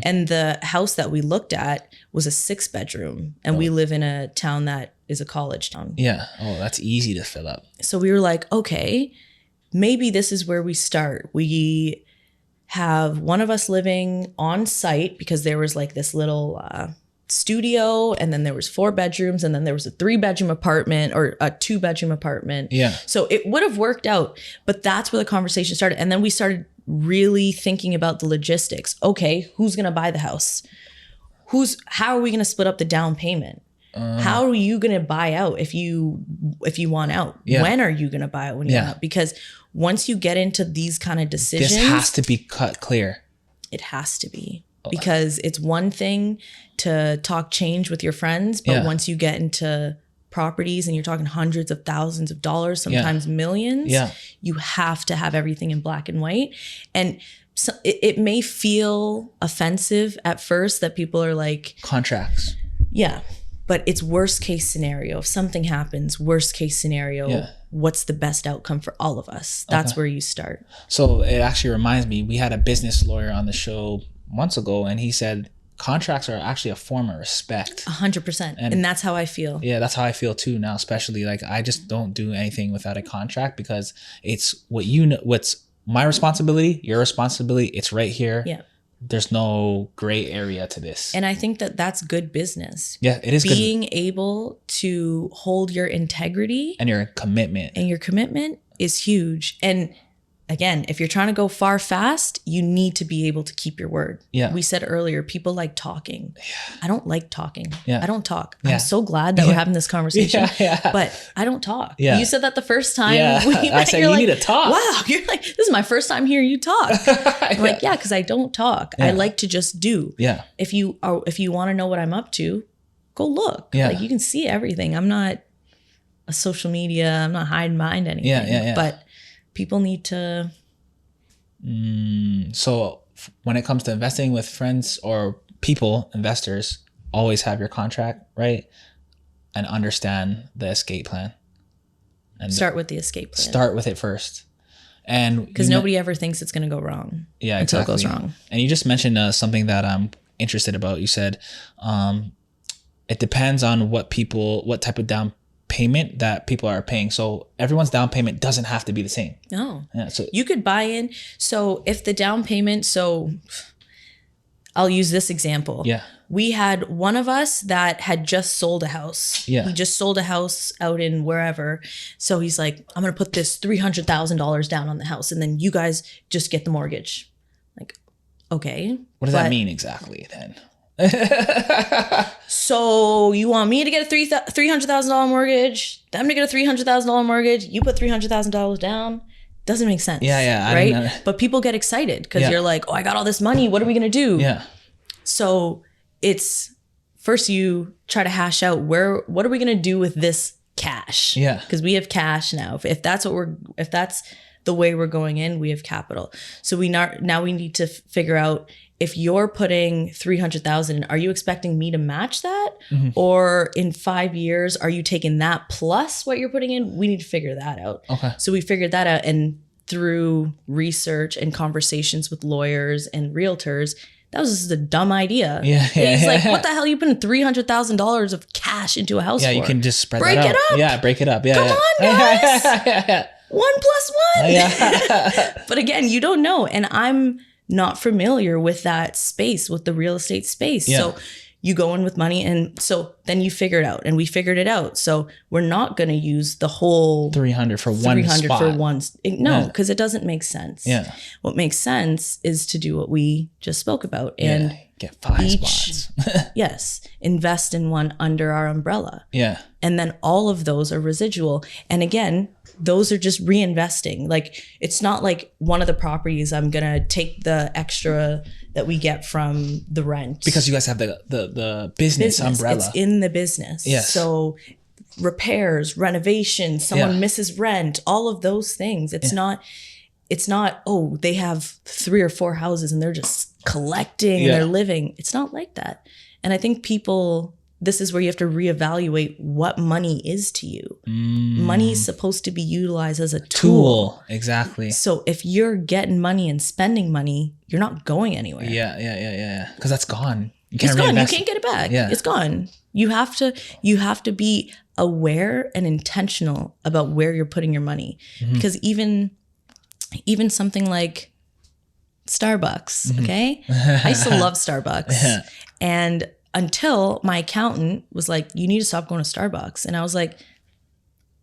And the house that we looked at was a 6-bedroom, and we live in a town that is a college town. Yeah. Oh, that's easy to fill up. So we were like, okay, maybe this is where we start. We have one of us living on site because there was like this little studio, and then there was 4 bedrooms, and then there was a 3-bedroom apartment or a 2-bedroom apartment. Yeah. So it would have worked out, but that's where the conversation started. And then we started really thinking about the logistics. Okay, who's going to buy the house? How are we going to split up the down payment? How are you going to buy out if you want out? Yeah. When are you going to buy out when you want out? Because once you get into these kind of decisions, this has to be cut clear. It has to be. Because it's one thing to talk change with your friends, but once you get into properties and you're talking hundreds of thousands of dollars, sometimes millions, you have to have everything in black and white. And so it may feel offensive at first that people are like, contracts. Yeah. But it's worst case scenario. If something happens, worst case scenario, what's the best outcome for all of us? That's where you start. So it actually reminds me, we had a business lawyer on the show months ago, and he said contracts are actually a form of respect. 100%. And that's how I feel. Yeah, that's how I feel too now, especially like I just don't do anything without a contract, because it's what's my responsibility, your responsibility. It's right here. Yeah. There's no gray area to this. And I think that that's good business. Yeah, it is being able to hold your integrity and your commitment. And your commitment is huge. And again, if you're trying to go fast, you need to be able to keep your word. Yeah. We said earlier, people like talking. Yeah. I don't like talking. Yeah. I don't talk. Yeah. I'm so glad that we're having this conversation. But I don't talk. Yeah. You said that the first time. Yeah. I said you need to talk. Wow. You're like, this is my first time hearing you talk. I'm like, yeah, because I don't talk. I like to just do. Yeah. If you want to know what I'm up to, go look. Yeah. Like you can see everything. I'm not a social media. I'm not hiding behind anything. Yeah. But people need to. So when it comes to investing with friends or people, investors, always have your contract, right? And understand the escape plan. And start with the escape plan. Start with it first. And because nobody ever thinks it's going to go wrong. Yeah, until exactly. it goes wrong. And you just mentioned something that I'm interested about. You said it depends on what type of down payment that people are paying. So everyone's down payment doesn't have to be the same. No. Yeah, so you could buy in. So if the down payment, so I'll use this example. Yeah. We had one of us that had just sold a house. Yeah. He just sold a house out in wherever. So he's like, I'm going to put this $300,000 down on the house, and then you guys just get the mortgage. Like, okay. What does that mean exactly then? So you want me to get a $300,000 mortgage? Them to get a $300,000 mortgage? You put $300,000 down? Doesn't make sense. Yeah. Right? But people get excited because you're like, oh, I got all this money. What are we going to do? Yeah. So it's first you try to hash out what are we going to do with this cash? Yeah. Because we have cash now. If that's the way we're going in, we have capital. So now we need to figure out, if you're putting 300,000, are you expecting me to match that? Mm-hmm. Or in 5 years, are you taking that plus what you're putting in? We need to figure that out. Okay. So we figured that out, and through research and conversations with lawyers and realtors, that was just a dumb idea. Yeah. He's like, what the hell are you putting $300,000 of cash into a house for? Yeah, you can just spread break that out. It up. Yeah, break it up. Yeah. Come on, guys. Yeah. 1 + 1. Yeah. But again, you don't know. And I'm not familiar with that space, with the real estate space. Yeah. So you go in with money, and so then you figure it out, and we figured it out. So we're not going to use the whole 300 for one spot. No, because it doesn't make sense. Yeah. What makes sense is to do what we just spoke about, and get 5 spots. Yes, invest in one under our umbrella. Yeah. And then all of those are residual. And again, those are just reinvesting. Like, it's not like one of the properties I'm going to take the extra that we get from the rent. Because you guys have the business umbrella. It's in the business. Yes. So repairs, renovations, someone misses rent, all of those things. It's not, oh, they have 3 or 4 houses and they're just collecting and they're living. It's not like that. And I think this is where you have to reevaluate what money is to you. Money is supposed to be utilized as a tool. Exactly. So if you're getting money and spending money, you're not going anywhere. Yeah. Because that's gone. It's gone. You can't get it back. Yeah. It's gone. You have to be aware and intentional about where you're putting your money. Mm-hmm. Because even something like Starbucks, okay? I used to love Starbucks. Yeah. And until my accountant was like, you need to stop going to Starbucks. And I was like,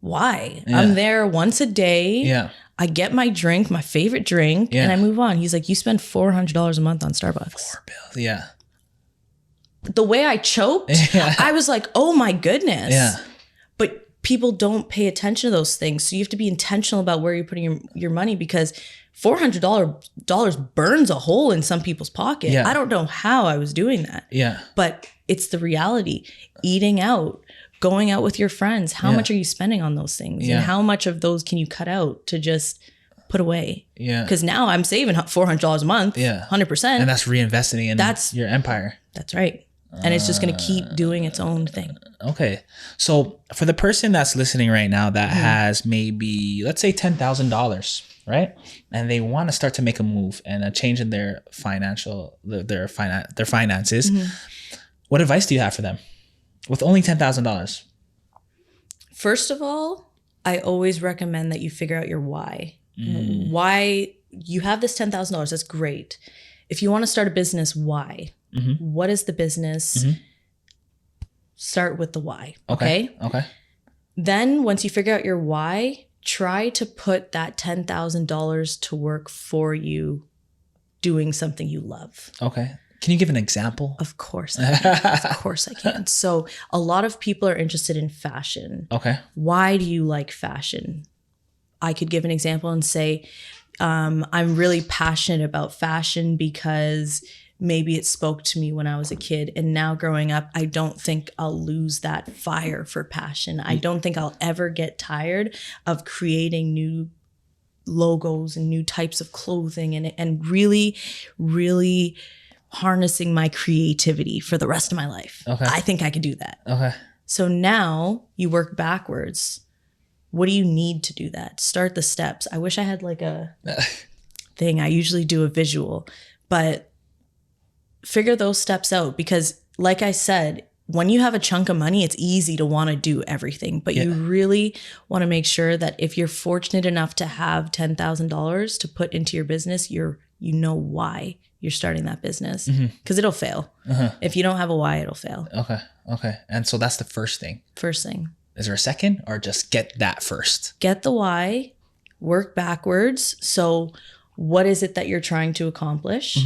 why? Yeah. I'm there once a day. Yeah. I get my drink, my favorite drink, and I move on. He's like, you spend $400 a month on Starbucks. $4 billion. Yeah. The way I choked, I was like, oh my goodness. Yeah. But people don't pay attention to those things. So you have to be intentional about where you're putting your money, because $400 burns a hole in some people's pocket. Yeah. I don't know how I was doing that. Yeah. But it's the reality. Eating out, going out with your friends. How much are you spending on those things? Yeah. And how much of those can you cut out to just put away? Yeah. Because now I'm saving $400 a month. Yeah. 100%. And that's reinvesting in your empire. That's right. and it's just going to keep doing its own thing. Okay. So for the person that's listening right now that has maybe, let's say $10,000, right? And they want to start to make a move and a change in their their finances. What advice do you have for them with only $10,000? First of all, I always recommend that you figure out your why. Why you have this $10,000, that's great. If you want to start a business, why? What is the business? Start with the why. Okay. Then once you figure out your why, try to put that $10,000 to work for you doing something you love. Okay. Can you give an example? Of course I can. Of course I can. So a lot of people are interested in fashion. Okay. Why do you like fashion? I could give an example and say, I'm really passionate about fashion because maybe it spoke to me when I was a kid. And now growing up, I don't think I'll lose that fire for passion. I don't think I'll ever get tired of creating new logos and new types of clothing and really, really harnessing my creativity for the rest of my life. Okay. I think I could do that. Okay. So now you work backwards. What do you need to do that? Start the steps. I wish I had like a thing. I usually do a visual, but figure those steps out, because like I said, when you have a chunk of money, it's easy to want to do everything, but you really want to make sure that if you're fortunate enough to have $10,000 to put into your business, you know why you're starting that business, because it'll fail. If you don't have a why, it'll fail. Okay. And so that's the first thing. First thing. Is there a second, or just get that first? Get the why, work backwards. So what is it that you're trying to accomplish?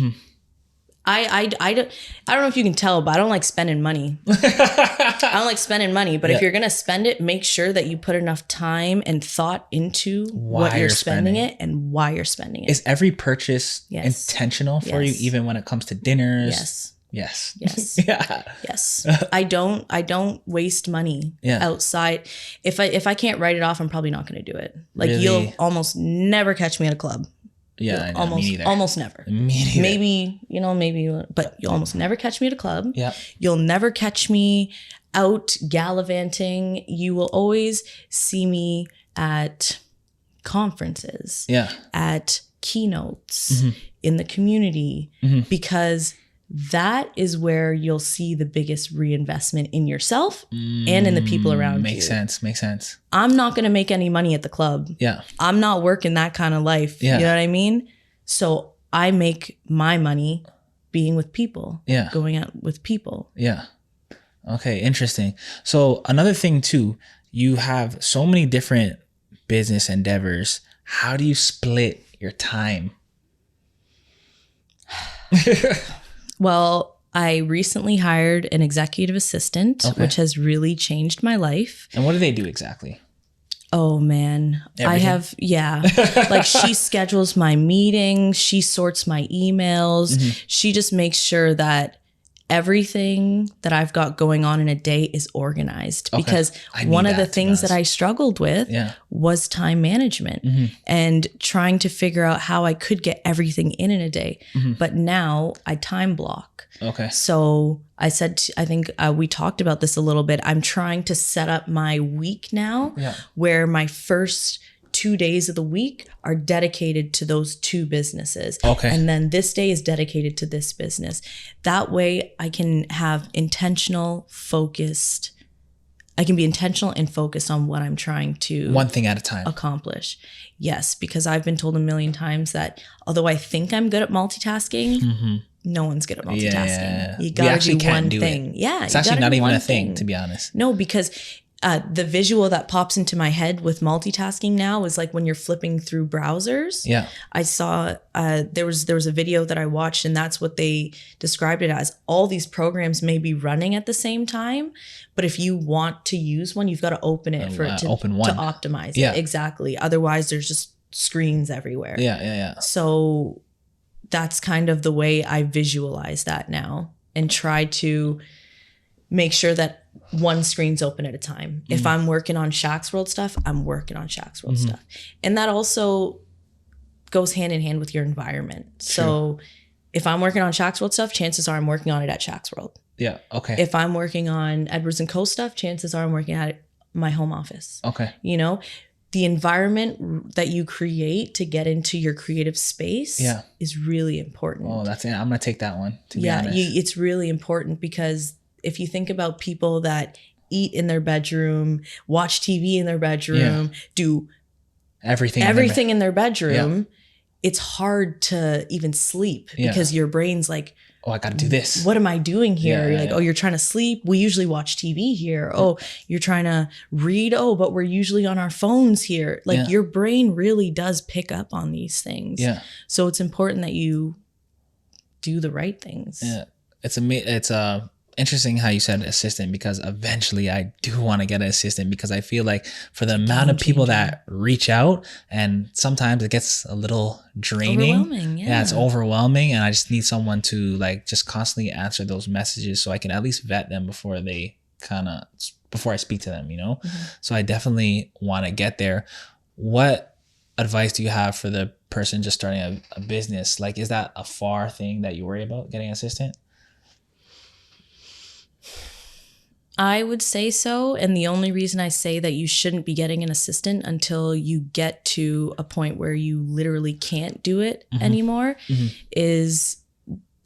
I don't know if you can tell, but I don't like spending money. I don't like spending money, but if you're going to spend it, make sure that you put enough time and thought into what you're spending it and why you're spending it. Is every purchase intentional for you, even when it comes to dinners? Yes. Yes. I don't waste money outside. If I can't write it off, I'm probably not going to do it. Like you'll almost never catch me at a club. Yeah, almost never. Me neither. Maybe, but you'll almost never catch me at a club. Yeah. You'll never catch me out gallivanting. You will always see me at conferences. Yeah. At keynotes in the community, because that is where you'll see the biggest reinvestment in yourself and in the people around you. Makes sense. I'm not going to make any money at the club. Yeah. I'm not working that kind of life. Yeah. You know what I mean? So I make my money being with people. Yeah. Going out with people. Yeah. Okay. Interesting. So another thing too, you have so many different business endeavors. How do you split your time? Well, I recently hired an executive assistant, which has really changed my life. And what do they do exactly? Oh, man. Like she schedules my meetings. She sorts my emails. She just makes sure that everything that I've got going on in a day is organized, because one of the things that I struggled with was time management and trying to figure out how I could get everything in a day. But now I time block. Okay. So I said, I think we talked about this a little bit. I'm trying to set up my week now where my first 2 days of the week are dedicated to those two businesses. Okay. And then this day is dedicated to this business. That way I can have I can be intentional and focused on what I'm trying to one thing at a time accomplish. Yes, because I've been told a million times that although I think I'm good at multitasking, no one's good at multitasking. Yeah. You gotta do one thing. Yeah. It's actually not even a thing, to be honest. No, because the visual that pops into my head with multitasking now is like when you're flipping through browsers. Yeah. I saw there was a video that I watched, and that's what they described it as. All these programs may be running at the same time, but if you want to use one, you've got to open it to optimize it. Exactly. Otherwise there's just screens everywhere. Yeah. So that's kind of the way I visualize that now, and try to make sure that one screen's open at a time. If I'm working on Shaq's World stuff, I'm working on Shaq's World stuff. And that also goes hand in hand with your environment. True. So if I'm working on Shaq's World stuff, chances are I'm working on it at Shaq's World. Yeah. Okay. If I'm working on Edwards and Co stuff, chances are I'm working at my home office. Okay. You know, the environment that you create to get into your creative space is really important. Oh, that's it. I'm going to take that one, to be honest. It's really important because if you think about people that eat in their bedroom, watch TV in their bedroom, do everything in their bedroom, it's hard to even sleep because your brain's like, oh, I got to do this. What am I doing here? You're like, oh, you're trying to sleep. We usually watch TV here. Oh, you're trying to read. Oh, but we're usually on our phones here. Like your brain really does pick up on these things. Yeah. So it's important that you do the right things. Yeah. It's interesting how you said assistant, because eventually I do want to get an assistant, because I feel like for the amount of people that reach out, and sometimes it gets a little draining. Overwhelming, yeah. It's overwhelming, and I just need someone to like just constantly answer those messages so I can at least vet them before I speak to them, you know? Mm-hmm. So I definitely want to get there. What advice do you have for the person just starting a business? Like, is that a far thing that you worry about, getting an assistant? I would say so. And the only reason I say that you shouldn't be getting an assistant until you get to a point where you literally can't do it anymore is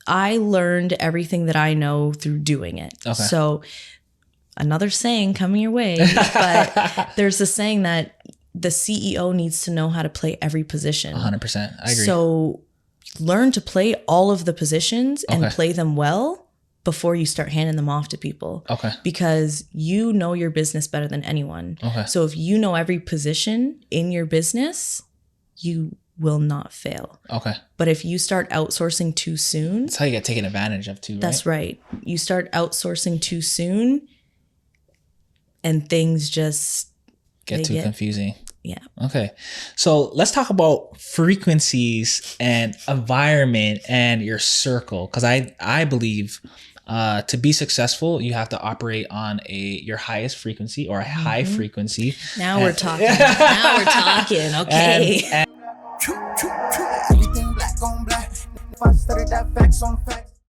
I learned everything that I know through doing it. Okay. So another saying coming your way, but there's a saying that the CEO needs to know how to play every position. 100%. I agree. So learn to play all of the positions and play them well before you start handing them off to people. Okay. Because you know your business better than anyone. Okay. So if you know every position in your business, you will not fail. Okay. But if you start outsourcing too soon... That's how you get taken advantage of too, right? That's right. You start outsourcing too soon and things just... Get confusing. Yeah. Okay. So let's talk about frequencies and environment and your circle. Because I believe... to be successful, you have to operate on your highest frequency or a high frequency. Now we're talking. Now we're talking. Okay. Everything black on black. If I studied that facts on facts.